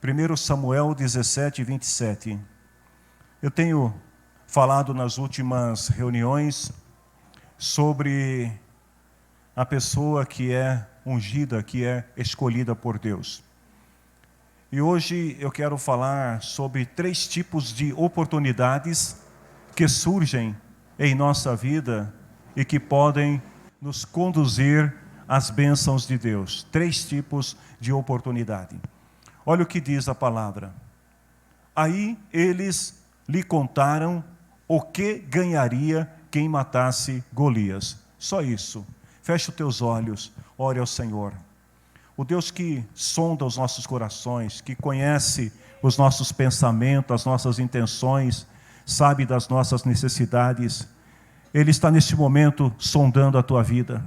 1 Samuel 17, 27. Eu tenho falado nas últimas reuniões sobre a pessoa que é ungida, que é escolhida por Deus. E hoje eu quero falar sobre 3 tipos de oportunidades que surgem em nossa vida e que podem nos conduzir às bênçãos de Deus. 3 tipos de oportunidade. Olha o que diz a palavra. Aí eles lhe contaram o que ganharia quem matasse Golias. Só isso. Feche os teus olhos, ore ao Senhor. O Deus que sonda os nossos corações, que conhece os nossos pensamentos, as nossas intenções, sabe das nossas necessidades. Ele está neste momento sondando a tua vida.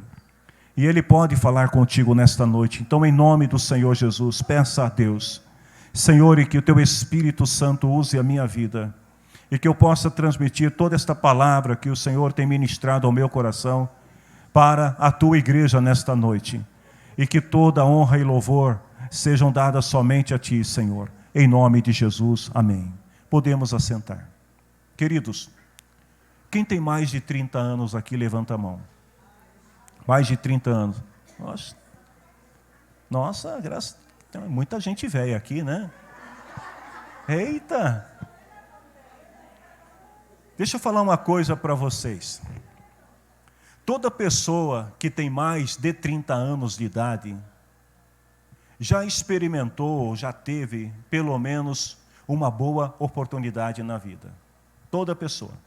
E Ele pode falar contigo nesta noite. Então, em nome do Senhor Jesus, peça a Deus, Senhor, e que o Teu Espírito Santo use a minha vida, e que eu possa transmitir toda esta palavra que o Senhor tem ministrado ao meu coração, para a Tua igreja nesta noite. E que toda honra e louvor sejam dadas somente a Ti, Senhor. Em nome de Jesus, amém. Podemos assentar. Queridos, quem tem mais de 30 anos aqui, levanta a mão. Mais de 30 anos. Nossa, graças, tem muita gente velha aqui, né? Eita! Deixa eu falar uma coisa para vocês. Toda pessoa que tem mais de 30 anos de idade já experimentou, já teve pelo menos uma boa oportunidade na vida. Toda pessoa.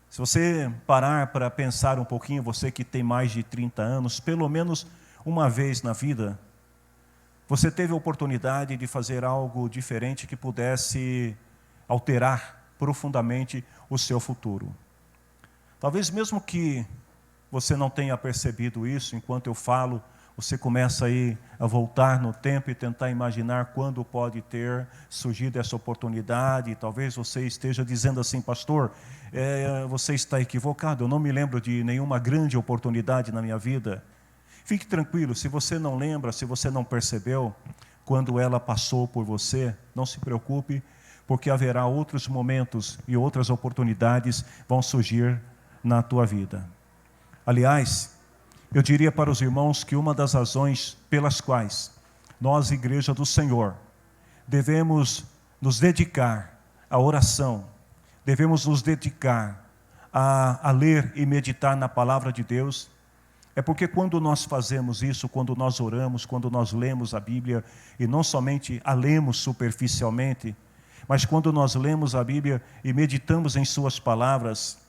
Se você parar para pensar um pouquinho, você que tem mais de 30 anos, pelo menos uma vez na vida, você teve a oportunidade de fazer algo diferente que pudesse alterar profundamente o seu futuro. Talvez mesmo que você não tenha percebido isso, enquanto eu falo, você começa aí a voltar no tempo e tentar imaginar quando pode ter surgido essa oportunidade. Talvez você esteja dizendo assim, pastor, você está equivocado, eu não me lembro de nenhuma grande oportunidade na minha vida. Fique tranquilo, se você não lembra, se você não percebeu quando ela passou por você, não se preocupe, porque haverá outros momentos e outras oportunidades vão surgir na tua vida. Aliás, eu diria para os irmãos que uma das razões pelas quais nós, Igreja do Senhor, devemos nos dedicar à oração, devemos nos dedicar a ler e meditar na palavra de Deus, é porque quando nós fazemos isso, quando nós oramos, quando nós lemos a Bíblia, e não somente a lemos superficialmente, mas quando nós lemos a Bíblia e meditamos em suas palavras,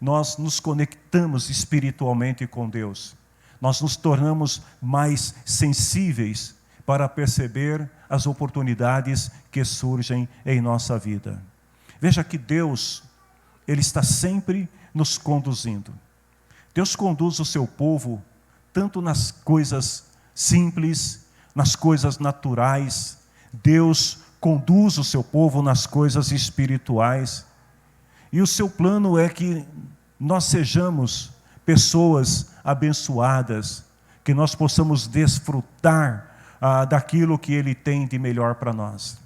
nós nos conectamos espiritualmente com Deus. Nós nos tornamos mais sensíveis para perceber as oportunidades que surgem em nossa vida. Veja que Deus, Ele está sempre nos conduzindo. Deus conduz o seu povo tanto nas coisas simples, nas coisas naturais. Deus conduz o seu povo nas coisas espirituais. E o seu plano é que nós sejamos pessoas abençoadas, que nós possamos desfrutar daquilo que Ele tem de melhor para nós.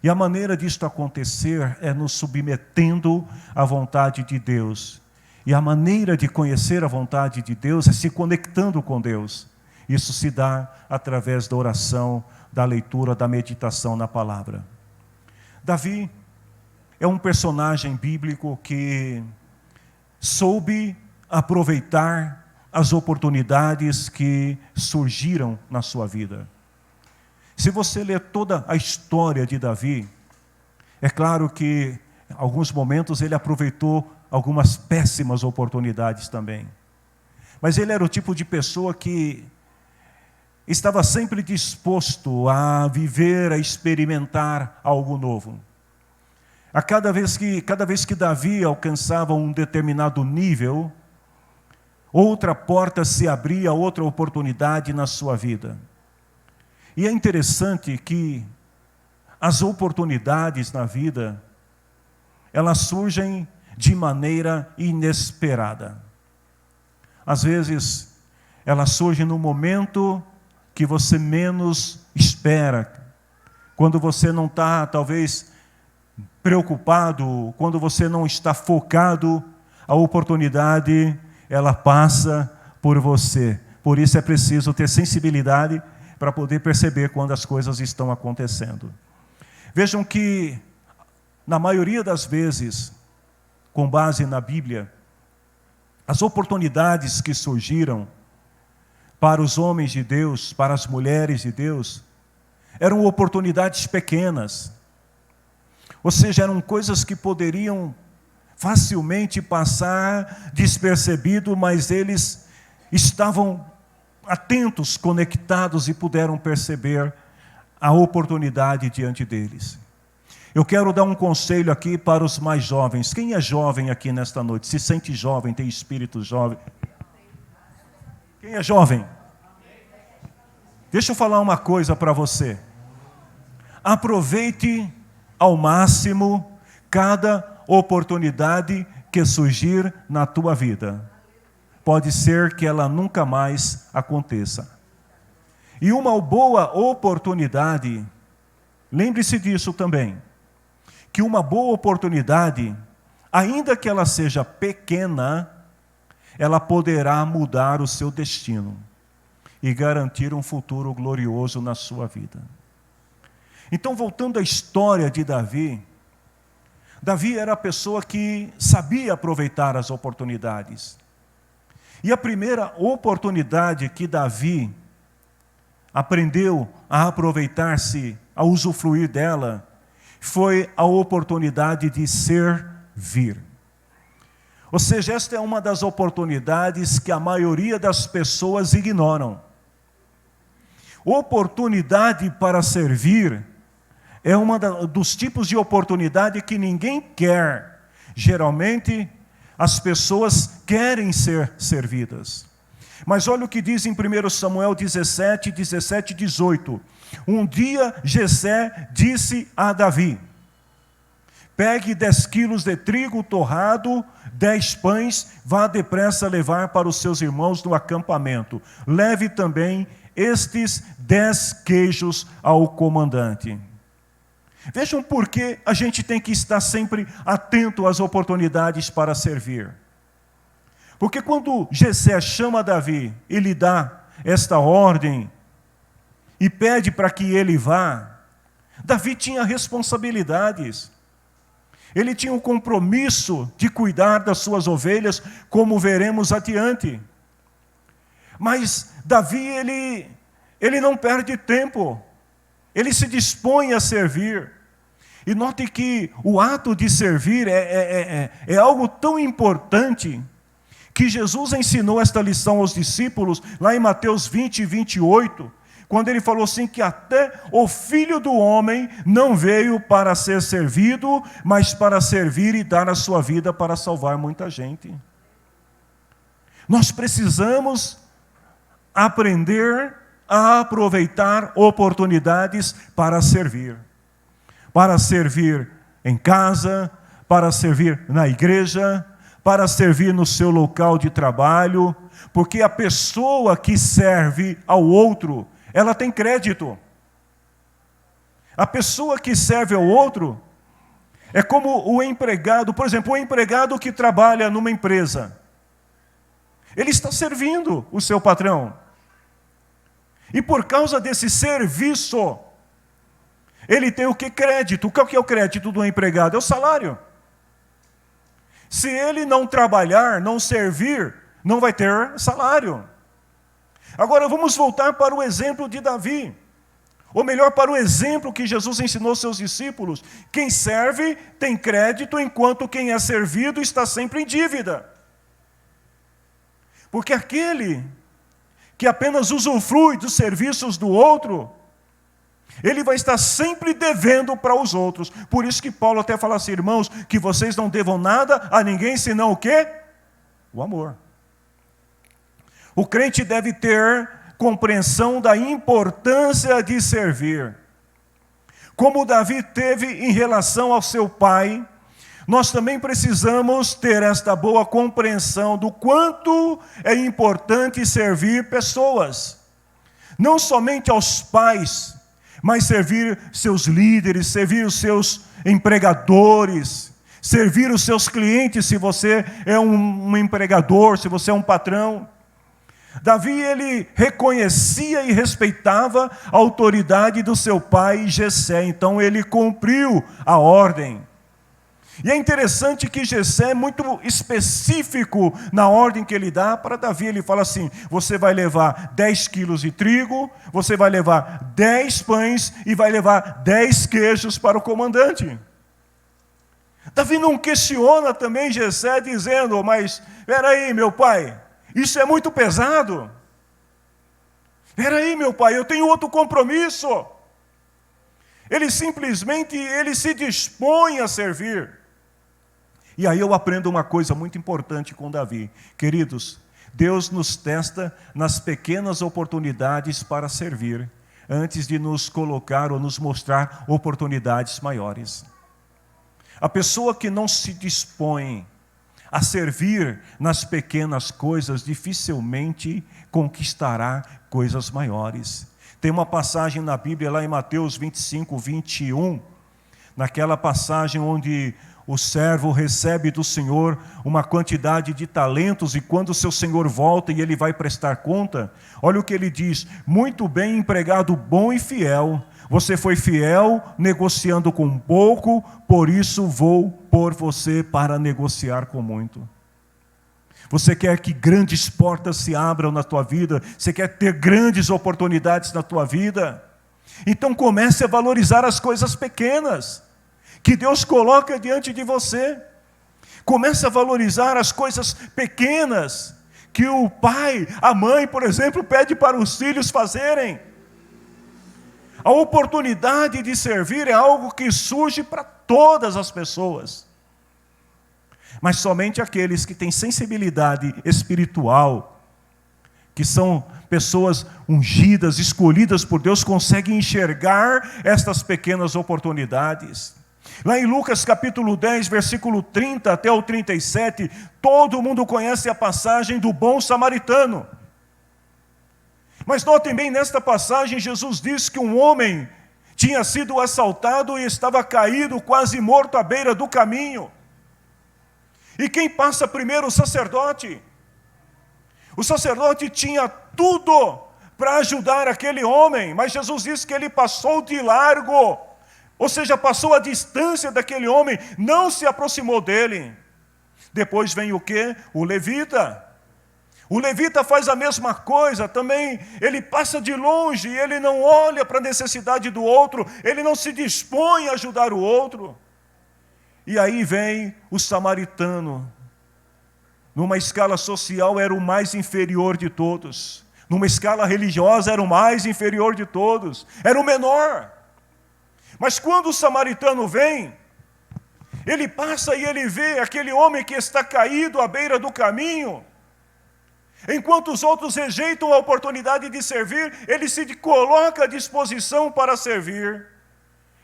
E a maneira disto acontecer é nos submetendo à vontade de Deus. E a maneira de conhecer a vontade de Deus é se conectando com Deus. Isso se dá através da oração, da leitura, da meditação na palavra. Davi é um personagem bíblico que soube aproveitar as oportunidades que surgiram na sua vida. Se você ler toda a história de Davi, é claro que em alguns momentos ele aproveitou algumas péssimas oportunidades também. Mas ele era o tipo de pessoa que estava sempre disposto a viver, a experimentar algo novo. Cada vez que Davi alcançava um determinado nível, outra porta se abria, outra oportunidade na sua vida. E é interessante que as oportunidades na vida, elas surgem de maneira inesperada. Às vezes, elas surgem no momento que você menos espera, quando você não está, talvez, preocupado, quando você não está focado, a oportunidade, ela passa por você. Por isso é preciso ter sensibilidade para poder perceber quando as coisas estão acontecendo. Vejam que, na maioria das vezes, com base na Bíblia, as oportunidades que surgiram para os homens de Deus, para as mulheres de Deus, eram oportunidades pequenas. Ou seja, eram coisas que poderiam facilmente passar despercebido, mas eles estavam atentos, conectados e puderam perceber a oportunidade diante deles. Eu quero dar um conselho aqui para os mais jovens. Quem é jovem aqui nesta noite? Se sente jovem, tem espírito jovem? Quem é jovem? Deixa eu falar uma coisa para você. Aproveite ao máximo cada oportunidade que surgir na tua vida. Pode ser que ela nunca mais aconteça. E uma boa oportunidade, lembre-se disso também, que uma boa oportunidade, ainda que ela seja pequena, ela poderá mudar o seu destino e garantir um futuro glorioso na sua vida. Então, voltando à história de Davi, Davi era a pessoa que sabia aproveitar as oportunidades. E a primeira oportunidade que Davi aprendeu a aproveitar-se, a usufruir dela, foi a oportunidade de servir. Ou seja, esta é uma das oportunidades que a maioria das pessoas ignoram. Oportunidade para servir é dos tipos de oportunidade que ninguém quer. Geralmente, as pessoas querem ser servidas. Mas olha o que diz em 1 Samuel 17, 17 e 18. Um dia Jessé disse a Davi: pegue 10 quilos de trigo torrado, 10 pães, vá depressa levar para os seus irmãos no acampamento. Leve também estes 10 queijos ao comandante. Vejam por que a gente tem que estar sempre atento às oportunidades para servir. Porque quando Jessé chama Davi e lhe dá esta ordem e pede para que ele vá, Davi tinha responsabilidades. Ele tinha um compromisso de cuidar das suas ovelhas, como veremos adiante. Mas Davi, ele não perde tempo. Ele se dispõe a servir. E note que o ato de servir é algo tão importante que Jesus ensinou esta lição aos discípulos, lá em Mateus 20, 28, quando ele falou assim que até o Filho do Homem não veio para ser servido, mas para servir e dar a sua vida para salvar muita gente. Nós precisamos aprender a aproveitar oportunidades para servir. Para servir em casa, para servir na igreja, para servir no seu local de trabalho, porque a pessoa que serve ao outro, ela tem crédito. A pessoa que serve ao outro é como o empregado, por exemplo, o empregado que trabalha numa empresa. Ele está servindo o seu patrão. E por causa desse serviço, ele tem o que? Crédito. Qual que é o crédito do empregado? É o salário. Se ele não trabalhar, não servir, não vai ter salário. Agora vamos voltar para o exemplo de Davi. Ou melhor, para o exemplo que Jesus ensinou aos seus discípulos. Quem serve tem crédito, enquanto quem é servido está sempre em dívida. Porque aquele que apenas usufrui dos serviços do outro, ele vai estar sempre devendo para os outros. Por isso que Paulo até fala assim: irmãos, que vocês não devam nada a ninguém, senão o quê? O amor. O crente deve ter compreensão da importância de servir. Como Davi teve em relação ao seu pai, nós também precisamos ter esta boa compreensão do quanto é importante servir pessoas. Não somente aos pais, mas servir seus líderes, servir os seus empregadores, servir os seus clientes, se você é um empregador, se você é um patrão. Davi, ele reconhecia e respeitava a autoridade do seu pai Jessé, então ele cumpriu a ordem. E é interessante que Jessé é muito específico na ordem que ele dá para Davi. Ele fala assim: você vai levar 10 quilos de trigo, você vai levar 10 pães e vai levar 10 queijos para o comandante. Davi não questiona também Jessé dizendo: mas espera aí, meu pai, isso é muito pesado. Espera aí, meu pai, eu tenho outro compromisso. Ele simplesmente se dispõe a servir. E aí eu aprendo uma coisa muito importante com Davi. Queridos, Deus nos testa nas pequenas oportunidades para servir, antes de nos colocar ou nos mostrar oportunidades maiores. A pessoa que não se dispõe a servir nas pequenas coisas, dificilmente conquistará coisas maiores. Tem uma passagem na Bíblia, lá em Mateus 25, 21, naquela passagem onde o servo recebe do Senhor uma quantidade de talentos, e quando o seu Senhor volta e ele vai prestar conta, olha o que ele diz: muito bem, empregado bom e fiel, você foi fiel negociando com pouco, por isso vou pôr você para negociar com muito. Você quer que grandes portas se abram na tua vida? Você quer ter grandes oportunidades na tua vida? Então comece a valorizar as coisas pequenas que Deus coloca diante de você. Comece a valorizar as coisas pequenas que o pai, a mãe, por exemplo, pede para os filhos fazerem. A oportunidade de servir é algo que surge para todas as pessoas, mas somente aqueles que têm sensibilidade espiritual, que são pessoas ungidas, escolhidas por Deus, conseguem enxergar estas pequenas oportunidades. Lá em Lucas capítulo 10, versículo 30 até o 37, todo mundo conhece a passagem do bom samaritano. Mas notem bem, nesta passagem, Jesus diz que um homem tinha sido assaltado e estava caído, quase morto à beira do caminho. E quem passa primeiro? O sacerdote. O sacerdote tinha tudo para ajudar aquele homem, mas Jesus diz que ele passou de largo, ou seja, passou a distância daquele homem, não se aproximou dele. Depois vem o quê? O levita. O levita faz a mesma coisa também, ele passa de longe, ele não olha para a necessidade do outro, ele não se dispõe a ajudar o outro. E aí vem o samaritano. Numa escala social era o mais inferior de todos, numa escala religiosa era o mais inferior de todos, era o menor. Mas quando o samaritano vem, ele passa e ele vê aquele homem que está caído à beira do caminho. Enquanto os outros rejeitam a oportunidade de servir, ele se coloca à disposição para servir.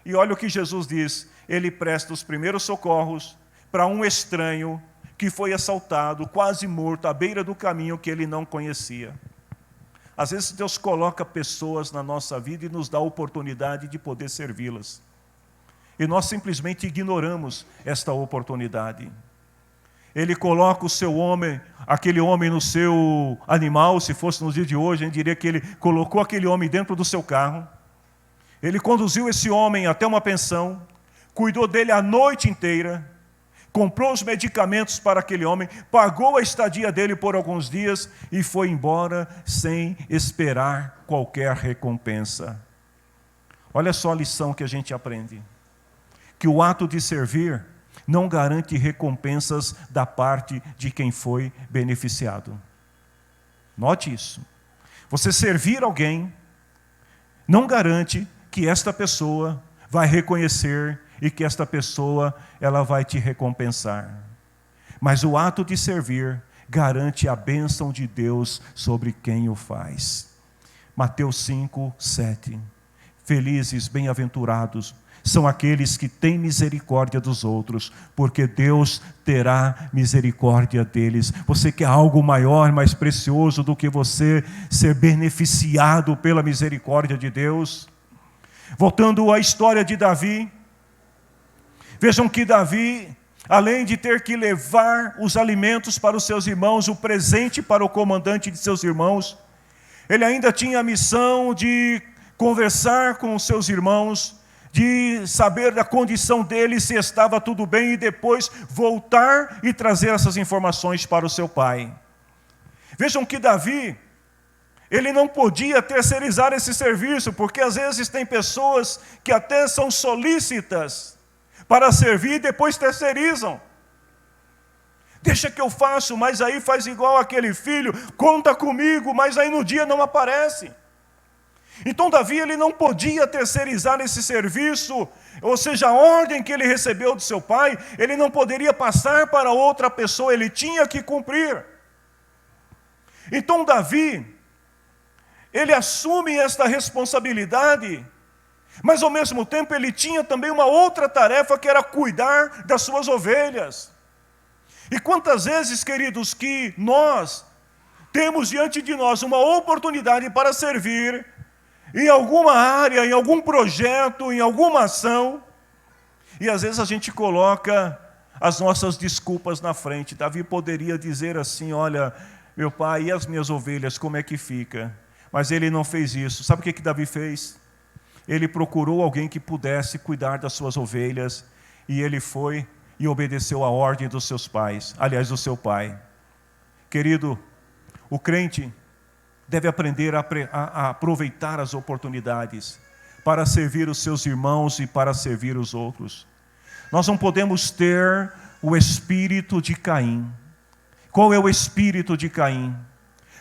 E olha o que Jesus diz: ele presta os primeiros socorros para um estranho que foi assaltado, quase morto, à beira do caminho que ele não conhecia. Às vezes Deus coloca pessoas na nossa vida e nos dá a oportunidade de poder servi-las. E nós simplesmente ignoramos esta oportunidade. Ele coloca o seu homem, aquele homem no seu animal, se fosse nos dias de hoje, a gente diria que ele colocou aquele homem dentro do seu carro. Ele conduziu esse homem até uma pensão, cuidou dele a noite inteira, comprou os medicamentos para aquele homem, pagou a estadia dele por alguns dias e foi embora sem esperar qualquer recompensa. Olha só a lição que a gente aprende: que o ato de servir não garante recompensas da parte de quem foi beneficiado. Note isso. Você servir alguém não garante que esta pessoa vai reconhecer e que esta pessoa ela vai te recompensar. Mas o ato de servir garante a bênção de Deus sobre quem o faz. Mateus 5, 7. Felizes, bem-aventurados são aqueles que têm misericórdia dos outros, porque Deus terá misericórdia deles. Você quer algo maior, mais precioso do que você ser beneficiado pela misericórdia de Deus? Voltando à história de Davi, vejam que Davi, além de ter que levar os alimentos para os seus irmãos, o presente para o comandante de seus irmãos, ele ainda tinha a missão de conversar com os seus irmãos, de saber da condição deles, se estava tudo bem, e depois voltar e trazer essas informações para o seu pai. Vejam que Davi, ele não podia terceirizar esse serviço, porque às vezes tem pessoas que até são solícitas para servir e depois terceirizam. Deixa que eu faço, mas aí faz igual aquele filho, conta comigo, mas aí no dia não aparece. Então Davi, ele não podia terceirizar esse serviço, ou seja, a ordem que ele recebeu do seu pai, ele não poderia passar para outra pessoa, ele tinha que cumprir. Então Davi, ele assume esta responsabilidade, mas ao mesmo tempo ele tinha também uma outra tarefa, que era cuidar das suas ovelhas. E quantas vezes, queridos, que nós temos diante de nós uma oportunidade para servir em alguma área, em algum projeto, em alguma ação, e às vezes a gente coloca as nossas desculpas na frente. Davi poderia dizer assim: olha, meu pai, e as minhas ovelhas, como é que fica? Mas ele não fez isso. Sabe o que Davi fez? Ele procurou alguém que pudesse cuidar das suas ovelhas, e ele foi e obedeceu a ordem dos seus pais, aliás, do seu pai. Querido, o crente deve aprender a aproveitar as oportunidades para servir os seus irmãos e para servir os outros. Nós não podemos ter o espírito de Caim. Qual é o espírito de Caim?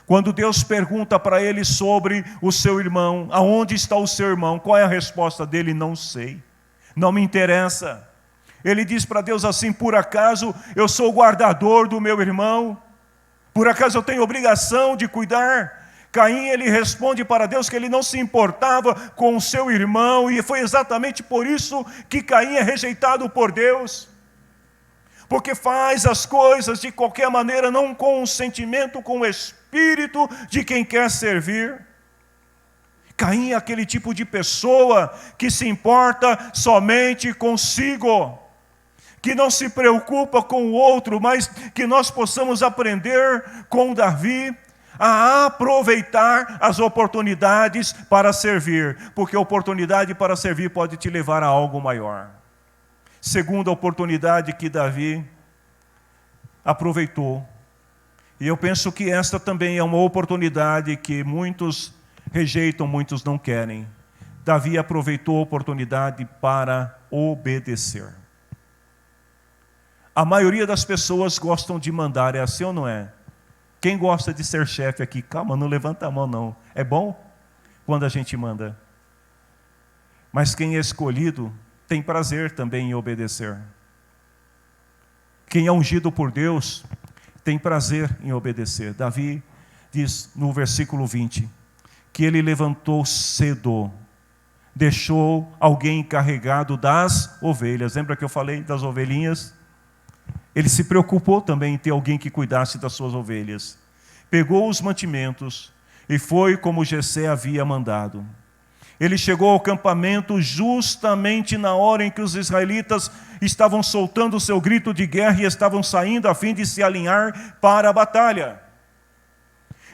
Quando Deus pergunta para ele sobre o seu irmão, aonde está o seu irmão? Qual é a resposta dele? Não sei, não me interessa. Ele diz para Deus assim: por acaso eu sou o guardador do meu irmão? Por acaso eu tenho obrigação de cuidar? Caim, ele responde para Deus que ele não se importava com o seu irmão, e foi exatamente por isso que Caim é rejeitado por Deus. Porque faz as coisas de qualquer maneira, não com o sentimento, com o espírito de quem quer servir. Caim é aquele tipo de pessoa que se importa somente consigo, que não se preocupa com o outro, mas que nós possamos aprender com Davi a aproveitar as oportunidades para servir, porque a oportunidade para servir pode te levar a algo maior. Segunda oportunidade que Davi aproveitou, e eu penso que esta também é uma oportunidade que muitos rejeitam, muitos não querem. Davi aproveitou a oportunidade para obedecer. A maioria das pessoas gostam de mandar, é assim ou não é? Quem gosta de ser chefe aqui? Calma, não levanta a mão não. É bom quando a gente manda. Mas quem é escolhido tem prazer também em obedecer. Quem é ungido por Deus tem prazer em obedecer. Davi diz no versículo 20, que ele levantou cedo, deixou alguém encarregado das ovelhas. Lembra que eu falei das ovelhinhas? Ele se preocupou também em ter alguém que cuidasse das suas ovelhas. Pegou os mantimentos e foi como Jessé havia mandado. Ele chegou ao acampamento justamente na hora em que os israelitas estavam soltando o seu grito de guerra e estavam saindo a fim de se alinhar para a batalha.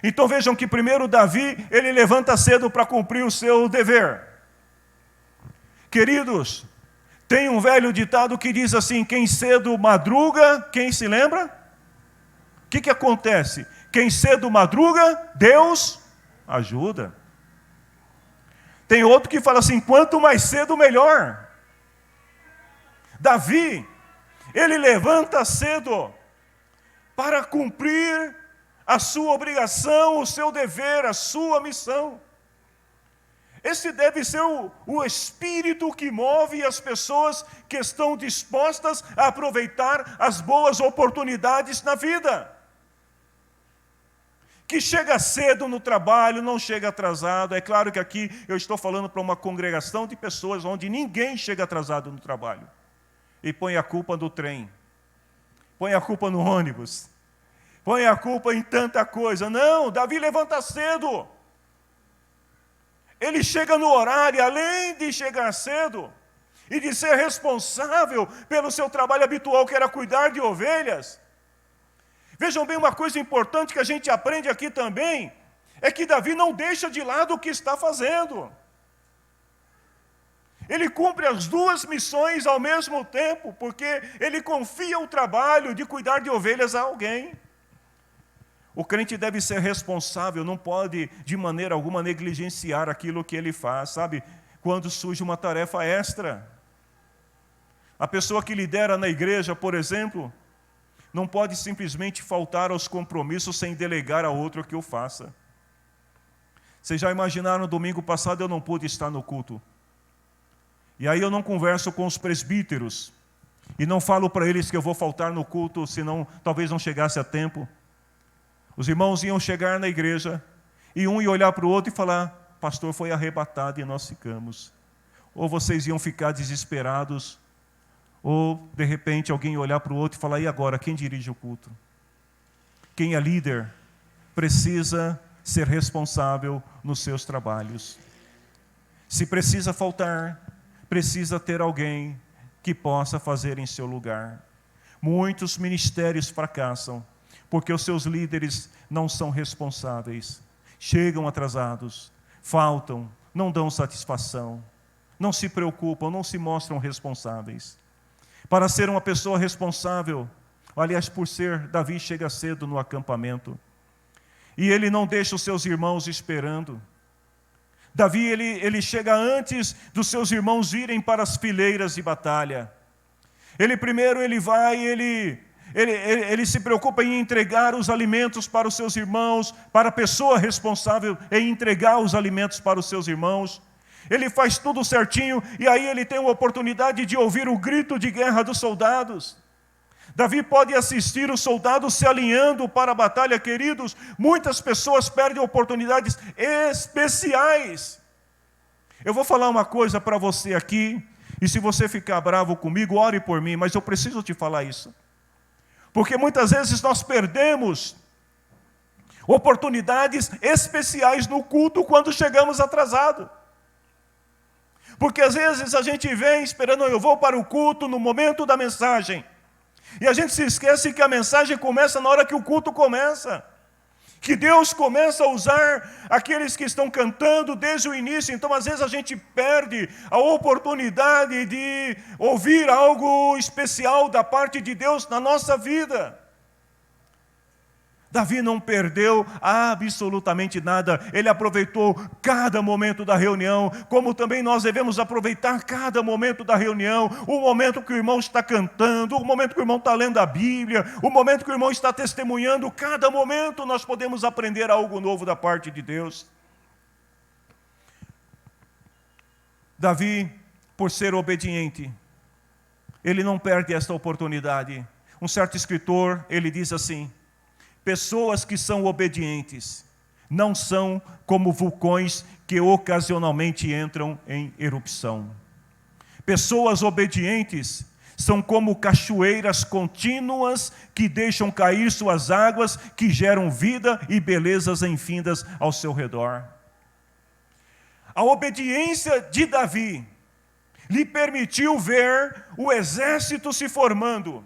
Então vejam que primeiro Davi, ele levanta cedo para cumprir o seu dever. Queridos, tem um velho ditado que diz assim: quem cedo madruga, quem se lembra? O que acontece? Quem cedo madruga, Deus ajuda. Tem outro que fala assim: quanto mais cedo, melhor. Davi, ele levanta cedo para cumprir a sua obrigação, o seu dever, a sua missão. Esse deve ser o espírito que move as pessoas que estão dispostas a aproveitar as boas oportunidades na vida. Que chega cedo no trabalho, não chega atrasado. É claro que aqui eu estou falando para uma congregação de pessoas onde ninguém chega atrasado no trabalho. E põe a culpa no trem, põe a culpa no ônibus, põe a culpa em tanta coisa. Não, Davi levanta cedo. ele chega no horário, além de chegar cedo e de ser responsável pelo seu trabalho habitual, que era cuidar de ovelhas. Vejam bem, uma coisa importante que a gente aprende aqui também, é que Davi não deixa de lado o que está fazendo. Ele cumpre as duas missões ao mesmo tempo, porque ele confia o trabalho de cuidar de ovelhas a alguém. O crente deve ser responsável, não pode de maneira alguma negligenciar aquilo que ele faz, sabe? Quando surge uma tarefa extra. A pessoa que lidera na igreja, por exemplo, não pode simplesmente faltar aos compromissos sem delegar a outro que o faça. Vocês já imaginaram, no domingo passado eu não pude estar no culto. E aí eu não converso com os presbíteros. E não falo para eles que eu vou faltar no culto, senão talvez não chegasse a tempo. Os irmãos iam chegar na igreja, e um ia olhar para o outro e falar, pastor foi arrebatado e nós ficamos. Ou vocês iam ficar desesperados, ou de repente alguém ia olhar para o outro e falar, e agora, quem dirige o culto? Quem é líder precisa ser responsável nos seus trabalhos. Se precisa faltar, precisa ter alguém que possa fazer em seu lugar. Muitos ministérios fracassam, porque os seus líderes não são responsáveis. Chegam atrasados, faltam, não dão satisfação, não se preocupam, não se mostram responsáveis. Para ser uma pessoa responsável, aliás, por ser, Davi chega cedo no acampamento, e ele não deixa os seus irmãos esperando. Davi, ele chega antes dos seus irmãos irem para as fileiras de batalha. Ele vai, ele se preocupa em entregar os alimentos para os seus irmãos, para a pessoa responsável em entregar os alimentos para os seus irmãos. Ele faz tudo certinho, e aí ele tem a oportunidade de ouvir o grito de guerra dos soldados. Davi pode assistir os soldados se alinhando para a batalha, queridos. Muitas pessoas perdem oportunidades especiais. Eu vou falar uma coisa para você aqui, e se você ficar bravo comigo, ore por mim, mas eu preciso te falar isso. Porque muitas vezes nós perdemos oportunidades especiais no culto quando chegamos atrasados. Porque às vezes a gente vem esperando, eu vou para o culto no momento da mensagem. E a gente se esquece que a mensagem começa na hora que o culto começa. Que Deus começa a usar aqueles que estão cantando desde o início. Então às vezes a gente perde a oportunidade de ouvir algo especial da parte de Deus na nossa vida. Davi não perdeu absolutamente nada, ele aproveitou cada momento da reunião, como também nós devemos aproveitar cada momento da reunião, o momento que o irmão está cantando, o momento que o irmão está lendo a Bíblia, o momento que o irmão está testemunhando, cada momento nós podemos aprender algo novo da parte de Deus. Davi, por ser obediente, ele não perde esta oportunidade. Um certo escritor, ele diz assim, pessoas que são obedientes não são como vulcões que ocasionalmente entram em erupção. Pessoas obedientes são como cachoeiras contínuas que deixam cair suas águas, que geram vida e belezas infindas ao seu redor. A obediência de Davi lhe permitiu ver o exército se formando.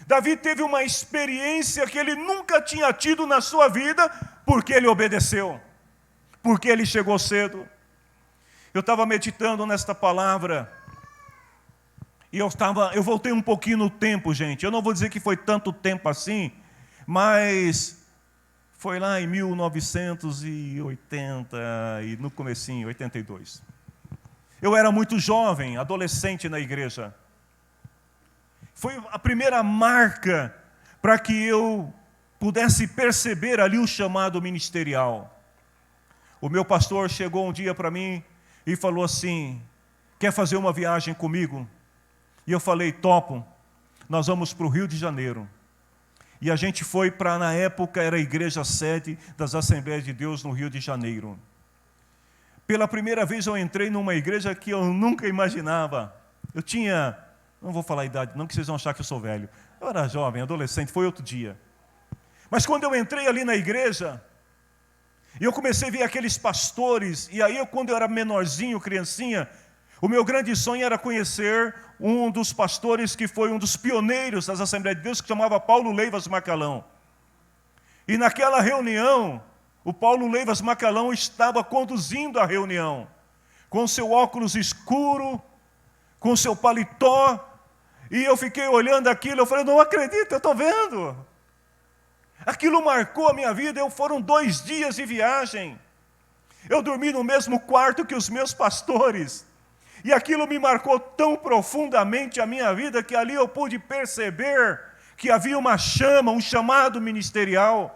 Davi teve uma experiência que ele nunca tinha tido na sua vida, porque ele obedeceu, porque ele chegou cedo. Eu estava meditando nesta palavra, e eu voltei um pouquinho no tempo, gente. Eu não vou dizer que foi tanto tempo assim, mas foi lá em 1980, e no comecinho, 82. Eu era muito jovem, adolescente na igreja. Foi a primeira marca para que eu pudesse perceber ali o chamado ministerial. O meu pastor chegou um dia para mim e falou assim, quer fazer uma viagem comigo? E eu falei, topo, nós vamos para o Rio de Janeiro. E a gente foi para, na época, era a igreja sede das Assembleias de Deus no Rio de Janeiro. Pela primeira vez eu entrei numa igreja que eu nunca imaginava. Eu tinha... Não vou falar a idade não, que vocês vão achar que eu sou velho. Eu era jovem, adolescente, foi outro dia. Mas quando eu entrei ali na igreja, E eu comecei a ver aqueles pastores, e aí quando eu era menorzinho, criancinha, o meu grande sonho era conhecer um dos pastores que foi um dos pioneiros das Assembleias de Deus, que chamava Paulo Leivas Macalão. E naquela reunião, o Paulo Leivas Macalão estava conduzindo a reunião, com seu óculos escuro, com seu paletó, e eu fiquei olhando aquilo, eu falei, não acredito, eu estou vendo. Aquilo marcou a minha vida, foram 2 dias de viagem. Eu dormi no mesmo quarto que os meus pastores, e aquilo me marcou tão profundamente a minha vida, que ali eu pude perceber que havia uma chama, um chamado ministerial.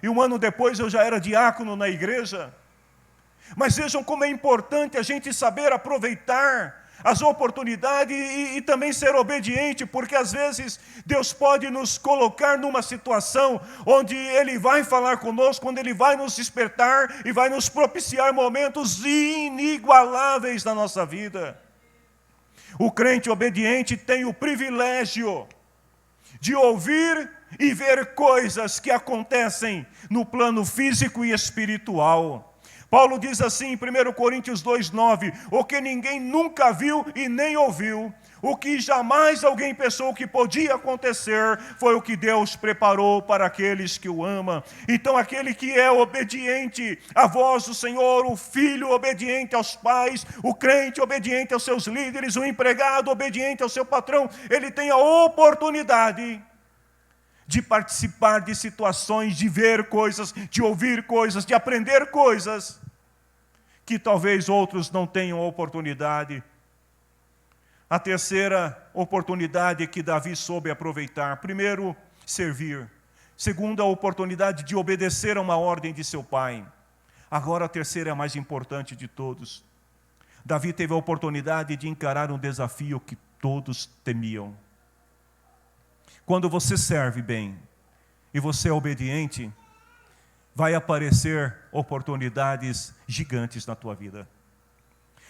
E 1 ano depois eu já era diácono na igreja. Mas vejam como é importante a gente saber aproveitar as oportunidades e também ser obediente, porque às vezes Deus pode nos colocar numa situação onde Ele vai falar conosco, onde Ele vai nos despertar e vai nos propiciar momentos inigualáveis na nossa vida. O crente obediente tem o privilégio de ouvir e ver coisas que acontecem no plano físico e espiritual. Paulo diz assim em 1 Coríntios 2,9, o que ninguém nunca viu e nem ouviu, o que jamais alguém pensou que podia acontecer, foi o que Deus preparou para aqueles que o amam. Então aquele que é obediente à voz do Senhor, o filho obediente aos pais, o crente obediente aos seus líderes, o empregado obediente ao seu patrão, ele tem a oportunidade de participar de situações, de ver coisas, de ouvir coisas, de aprender coisas, que talvez outros não tenham oportunidade. A terceira oportunidade que Davi soube aproveitar, primeiro, servir. Segunda, a oportunidade de obedecer a uma ordem de seu pai. Agora a terceira é a mais importante de todos. Davi teve a oportunidade de encarar um desafio que todos temiam. Quando você serve bem e você é obediente, vai aparecer oportunidades gigantes na tua vida.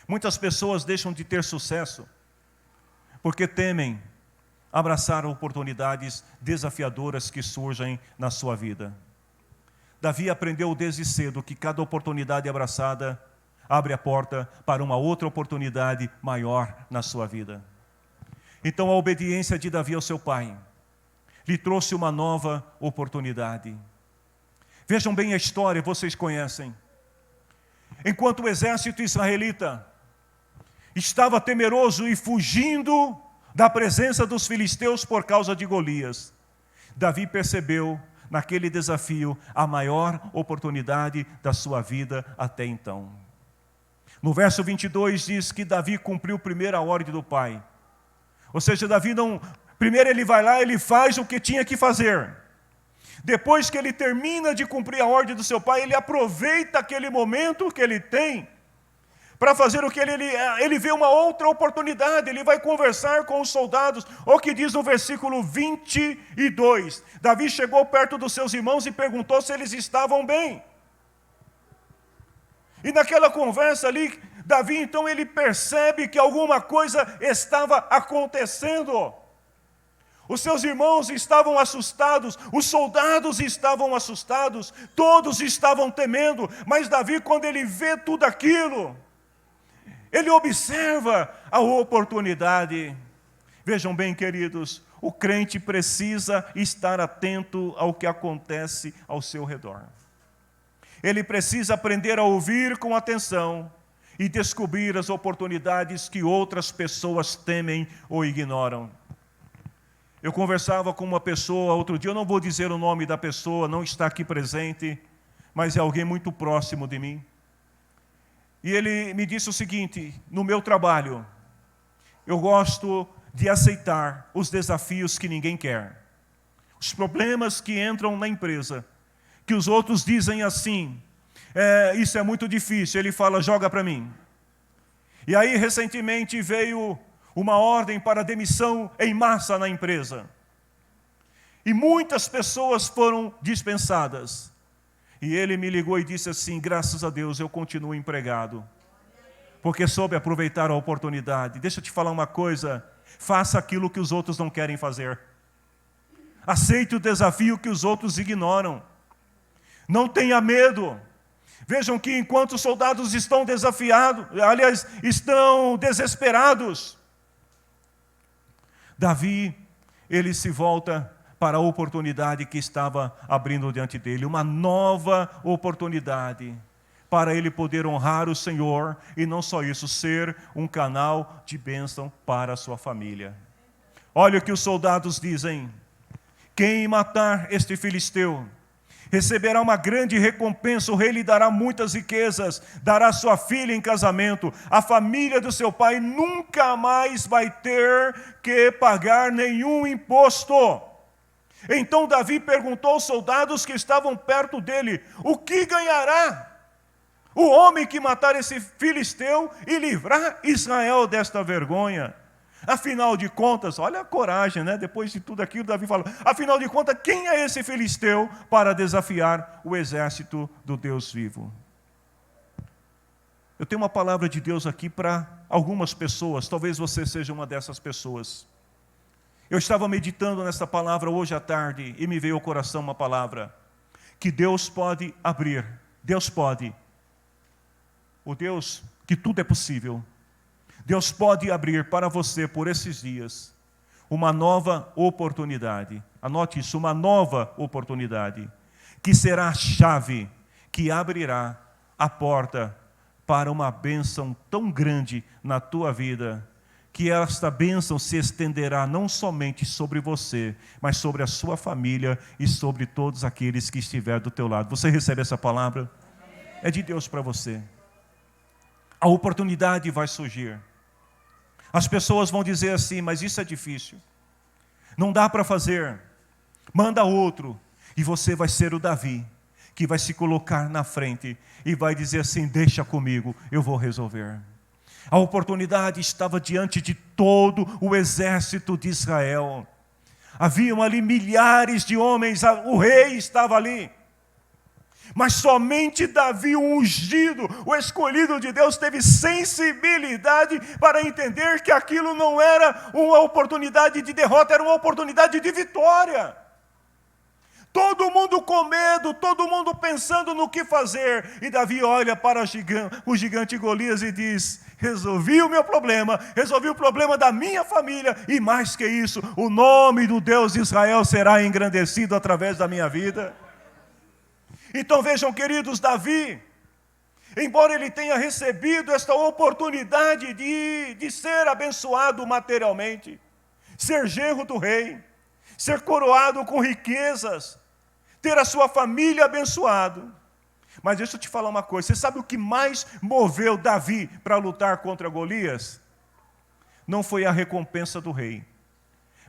Muitas pessoas deixam de ter sucesso porque temem abraçar oportunidades desafiadoras que surgem na sua vida. Davi aprendeu desde cedo que cada oportunidade abraçada abre a porta para uma outra oportunidade maior na sua vida. Então a obediência de Davi ao seu pai lhe trouxe uma nova oportunidade. Vejam bem a história, vocês conhecem. Enquanto o exército israelita estava temeroso e fugindo da presença dos filisteus por causa de Golias, Davi percebeu naquele desafio a maior oportunidade da sua vida até então. No verso 22 diz que Davi cumpriu primeiro a ordem do pai. Ou seja, Davi não... Primeiro ele vai lá, ele faz o que tinha que fazer. Depois que ele termina de cumprir a ordem do seu pai, ele aproveita aquele momento que ele tem para fazer o que ele vê uma outra oportunidade. Ele vai conversar com os soldados. Olha o que diz no versículo 22. Davi chegou perto dos seus irmãos e perguntou se eles estavam bem. E naquela conversa ali, Davi então ele percebe que alguma coisa estava acontecendo. Os seus irmãos estavam assustados, os soldados estavam assustados, todos estavam temendo, mas Davi, quando ele vê tudo aquilo, ele observa a oportunidade. Vejam bem, queridos, o crente precisa estar atento ao que acontece ao seu redor. Ele precisa aprender a ouvir com atenção e descobrir as oportunidades que outras pessoas temem ou ignoram. Eu conversava com uma pessoa outro dia, eu não vou dizer o nome da pessoa, não está aqui presente, mas é alguém muito próximo de mim. E ele me disse o seguinte: no meu trabalho, eu gosto de aceitar os desafios que ninguém quer. Os problemas que entram na empresa, que os outros dizem assim, isso é muito difícil, ele fala, joga para mim. E aí recentemente veio uma ordem para demissão em massa na empresa. E muitas pessoas foram dispensadas. E ele me ligou e disse assim, graças a Deus eu continuo empregado, porque soube aproveitar a oportunidade. Deixa eu te falar uma coisa, faça aquilo que os outros não querem fazer. Aceite o desafio que os outros ignoram. Não tenha medo. Vejam que enquanto os soldados estão desafiados, aliás, estão desesperados, Davi, ele se volta para a oportunidade que estava abrindo diante dele, uma nova oportunidade para ele poder honrar o Senhor e não só isso, ser um canal de bênção para a sua família. Olha o que os soldados dizem: quem matar este filisteu receberá uma grande recompensa, o rei lhe dará muitas riquezas, dará sua filha em casamento, a família do seu pai nunca mais vai ter que pagar nenhum imposto. Então Davi perguntou aos soldados que estavam perto dele: o que ganhará o homem que matar esse filisteu e livrar Israel desta vergonha? Afinal de contas, olha a coragem, né? Depois de tudo aquilo, Davi fala: afinal de contas, quem é esse filisteu para desafiar o exército do Deus vivo? Eu tenho uma palavra de Deus aqui para algumas pessoas, talvez você seja uma dessas pessoas. Eu estava meditando nessa palavra hoje à tarde e me veio ao coração uma palavra que Deus pode abrir. Deus pode. O Deus que tudo é possível. Deus pode abrir para você por esses dias uma nova oportunidade. Anote isso, uma nova oportunidade, que será a chave que abrirá a porta para uma bênção tão grande na tua vida, que esta bênção se estenderá não somente sobre você, mas sobre a sua família e sobre todos aqueles que estiverem do teu lado. Você recebe essa palavra? É de Deus para você. A oportunidade vai surgir. As pessoas vão dizer assim: mas isso é difícil, não dá para fazer, manda outro. E você vai ser o Davi, que vai se colocar na frente e vai dizer assim: deixa comigo, eu vou resolver. A oportunidade estava diante de todo o exército de Israel. Haviam ali milhares de homens, o rei estava ali. Mas somente Davi, o ungido, o escolhido de Deus, teve sensibilidade para entender que aquilo não era uma oportunidade de derrota, era uma oportunidade de vitória. Todo mundo com medo, todo mundo pensando no que fazer. E Davi olha para o gigante Golias e diz: resolvi o meu problema, resolvi o problema da minha família, e mais que isso, o nome do Deus de Israel será engrandecido através da minha vida. Então vejam, queridos, Davi, embora ele tenha recebido esta oportunidade de ser abençoado materialmente, ser genro do rei, ser coroado com riquezas, ter a sua família abençoado. Mas deixa eu te falar uma coisa, você sabe o que mais moveu Davi para lutar contra Golias? Não foi a recompensa do rei,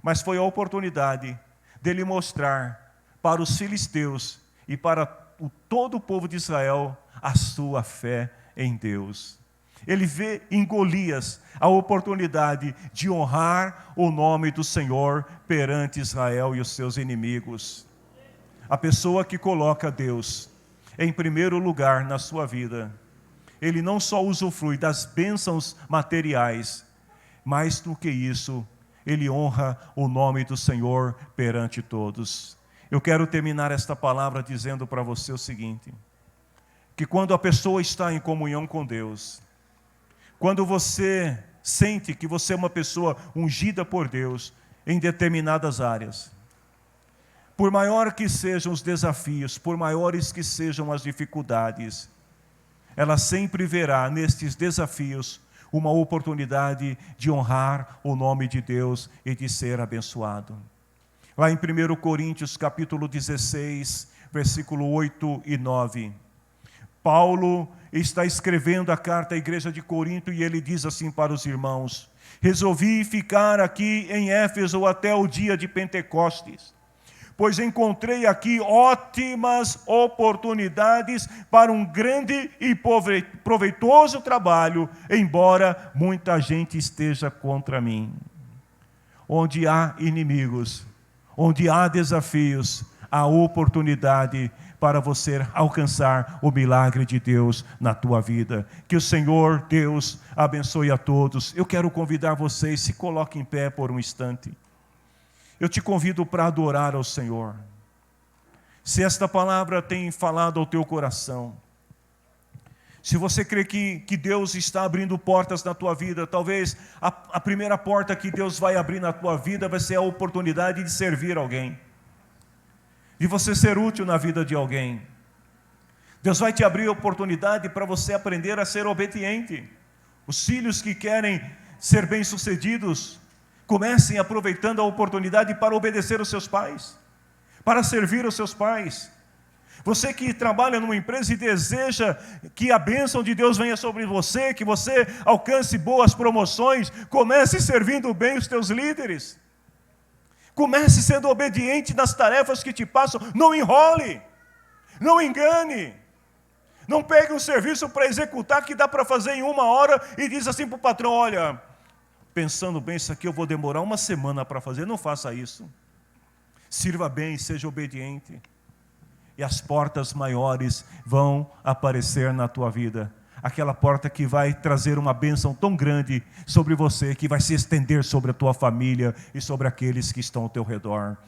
mas foi a oportunidade dele mostrar para os filisteus e para todo o povo de Israel a sua fé em Deus. Ele vê em Golias a oportunidade de honrar o nome do Senhor perante Israel e os seus inimigos. A pessoa que coloca Deus em primeiro lugar na sua vida, ele não só usufrui das bênçãos materiais, mais do que isso, ele honra o nome do Senhor perante todos. Eu quero terminar esta palavra dizendo para você o seguinte: que quando a pessoa está em comunhão com Deus, quando você sente que você é uma pessoa ungida por Deus em determinadas áreas, por maior que sejam os desafios, por maiores que sejam as dificuldades, ela sempre verá nestes desafios uma oportunidade de honrar o nome de Deus e de ser abençoado. Lá em 1 Coríntios capítulo 16, versículo 8 e 9, Paulo está escrevendo a carta à igreja de Corinto e ele diz assim para os irmãos: resolvi ficar aqui em Éfeso até o dia de Pentecostes, pois encontrei aqui ótimas oportunidades para um grande e proveitoso trabalho, embora muita gente esteja contra mim. Onde há inimigos, onde há desafios, há oportunidade para você alcançar o milagre de Deus na tua vida. Que o Senhor Deus abençoe a todos. Eu quero convidar vocês, se coloquem em pé por um instante. Eu te convido para adorar ao Senhor. Se esta palavra tem falado ao teu coração, Se você crê que Deus está abrindo portas na tua vida, talvez a primeira porta que Deus vai abrir na tua vida vai ser a oportunidade de servir alguém, de você ser útil na vida de alguém. Deus vai te abrir a oportunidade para você aprender a ser obediente. Os filhos que querem ser bem-sucedidos, comecem aproveitando a oportunidade para obedecer os seus pais, para servir os seus pais. Você que trabalha numa empresa e deseja que a bênção de Deus venha sobre você, que você alcance boas promoções, comece servindo bem os teus líderes. Comece sendo obediente nas tarefas que te passam. Não enrole, não engane. Não pegue um serviço para executar que dá para fazer em 1 hora e diz assim para o patrão: olha, pensando bem, isso aqui eu vou demorar 1 semana para fazer. Não faça isso. Sirva bem, seja obediente. E as portas maiores vão aparecer na tua vida. Aquela porta que vai trazer uma bênção tão grande sobre você, que vai se estender sobre a tua família e sobre aqueles que estão ao teu redor.